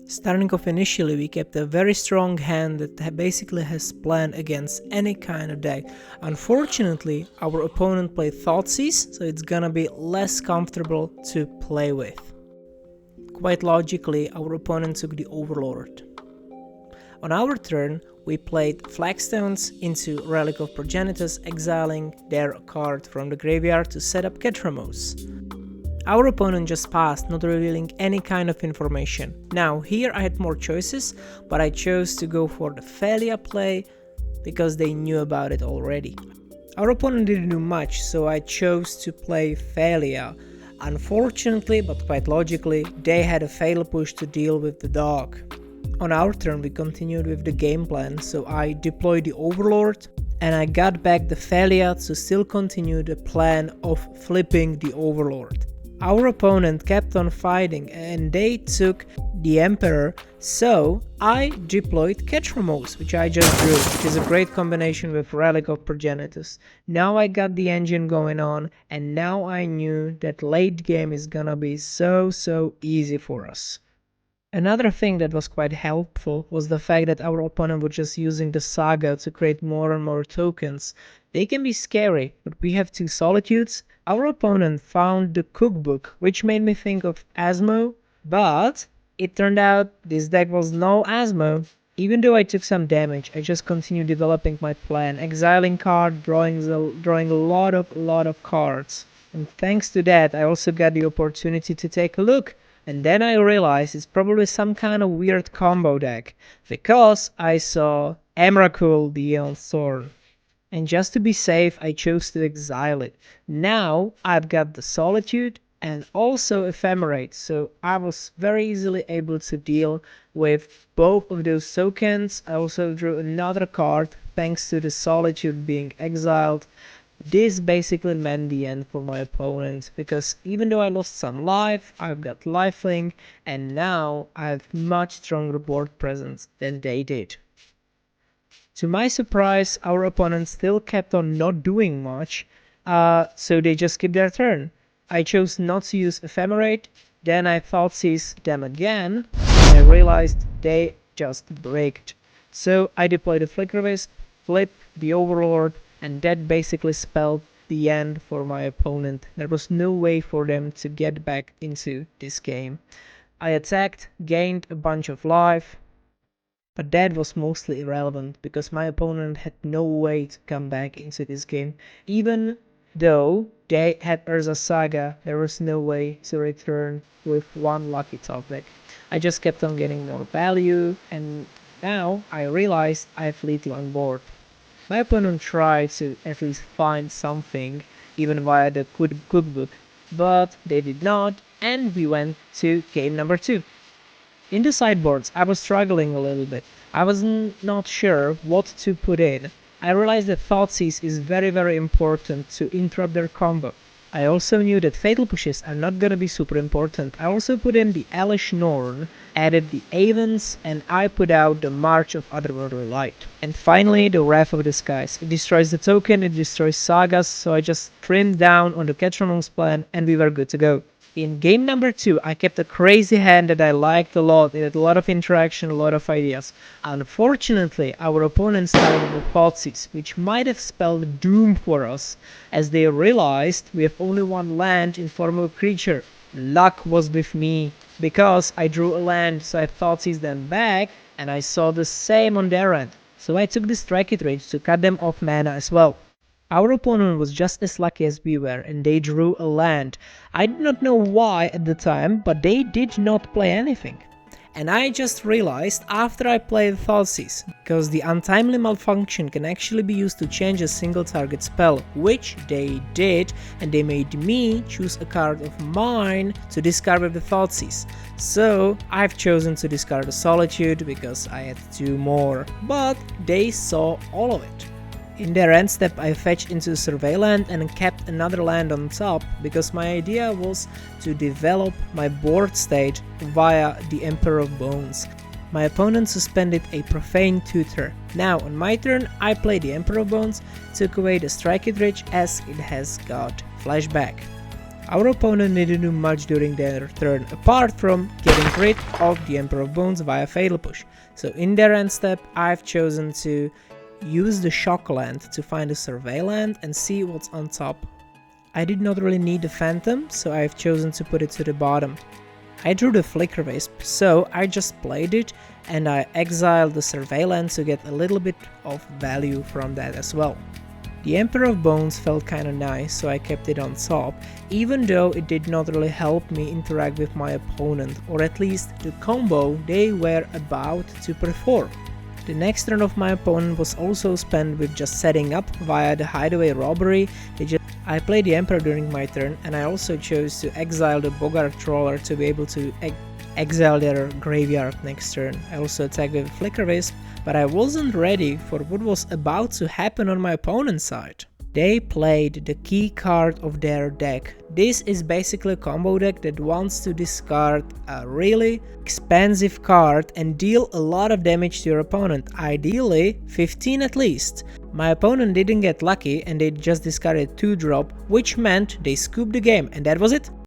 Starting off initially, we kept a very strong hand that basically has plan against any kind of deck. Unfortunately, our opponent played Thoughtseize, so it's gonna be less comfortable to play with. Quite logically, our opponent took the Overlord. On our turn, we played Flagstones into Relic of Progenitors, exiling their card from the graveyard to set up Ketramos. Our opponent just passed, not revealing any kind of information. Now, here I had more choices, but I chose to go for the Thalia play because they knew about it already. Our opponent didn't do much, so I chose to play Thalia. Unfortunately, but quite logically, they had a fatal push to deal with the dog. On our turn, we continued with the game plan, so I deployed the Overlord and I got back the Thalia to still continue the plan of flipping the Overlord. Our opponent kept on fighting and they took the Emperor, so I deployed Ketramos, which I just drew, which is a great combination with Relic of Progenitors. Now I got the engine going on, and now I knew that late game is gonna be so easy for us. Another thing that was quite helpful was the fact that our opponent was just using the Saga to create more and more tokens. They can be scary, but we have 2 Solitudes. Our opponent found the Cookbook, which made me think of Asmo, but it turned out this deck was no Asmo. Even though I took some damage, I just continued developing my plan, exiling card, drawing a lot of cards. And thanks to that, I also got the opportunity to take a look. And then I realized it's probably some kind of weird combo deck, because I saw Emrakul the Aeon's Thorn. And just to be safe, I chose to exile it. Now I've got the Solitude and also Ephemerate, so I was very easily able to deal with both of those tokens. I also drew another card thanks to the Solitude being exiled. This basically meant the end for my opponent, because even though I lost some life, I've got lifelink, and now I have much stronger board presence than they did. To my surprise, our opponent still kept on not doing much, so they just skipped their turn. I chose not to use Ephemerate, then I Thoughtseize them again, and I realized they just braked. So I deployed a Flicker Wisp, flipped the Overlord, and that basically spelled the end for my opponent. There was no way for them to get back into this game. I attacked, gained a bunch of life, but that was mostly irrelevant because my opponent had no way to come back into this game. Even though they had Urza Saga, there was no way to return with one lucky top deck. I just kept on getting more value, and now I realized I have lethal on board. My opponent tried to at least find something, even via the cookbook, but they did not, and we went to game number 2. In the sideboards, I was struggling a little bit. I was not sure what to put in. I realized that Thoughtseize is very important to interrupt their combo. I also knew that Fatal Pushes are not gonna be super important. I also put in the Elish Norn, added the Avens, and I put out the March of Otherworldly Light. And finally, the Wrath of the Skies. It destroys the token, it destroys sagas, so I just trimmed down on the Ketramos plan and we were good to go. In game number 2, I kept a crazy hand that I liked a lot. It had a lot of interaction, a lot of ideas. Unfortunately, our opponent started with Thoughtseize, which might have spelled doom for us, as they realized we have only one land in form of a creature. Luck was with me, because I drew a land, so I Thoughtseized them back, and I saw the same on their end. So I took the Strike It Rage to cut them off mana as well. Our opponent was just as lucky as we were, and they drew a land. I did not know why at the time, but they did not play anything. And I just realized after I played Thoughtseize, because the Untimely Malfunction can actually be used to change a single target spell, which they did, and they made me choose a card of mine to discard with the Thoughtseize. So I've chosen to discard the Solitude because I had 2 more, but they saw all of it. In their end step, I fetched into Survey Land and kept another land on top, because my idea was to develop my board state via the Emperor of Bones. My opponent suspended a Profane Tutor. Now on my turn, I played the Emperor of Bones, took away the Strike It Rage as it has got Flashback. Our opponent didn't do much during their turn apart from getting rid of the Emperor of Bones via Fatal Push. So in their end step, I've chosen to use the Shock Land to find a Survey Land and see what's on top. I did not really need the Phantom, so I've chosen to put it to the bottom. I drew the Flicker Wisp, so I just played it and I exiled the Survey Land to get a little bit of value from that as well. The Emperor of Bones felt kinda nice, so I kept it on top, even though it did not really help me interact with my opponent, or at least the combo they were about to perform. The next turn of my opponent was also spent with just setting up via the Hideaway Robbery. I played the Emperor during my turn, and I also chose to exile the Bogart Trawler to be able to exile their graveyard next turn. I also attacked with Flicker Wisp, but I wasn't ready for what was about to happen on my opponent's side. They played the key card of their deck. This is basically a combo deck that wants to discard a really expensive card and deal a lot of damage to your opponent, ideally 15 at least. My opponent didn't get lucky and they just discarded 2-drop, which meant they scooped the game, and that was it.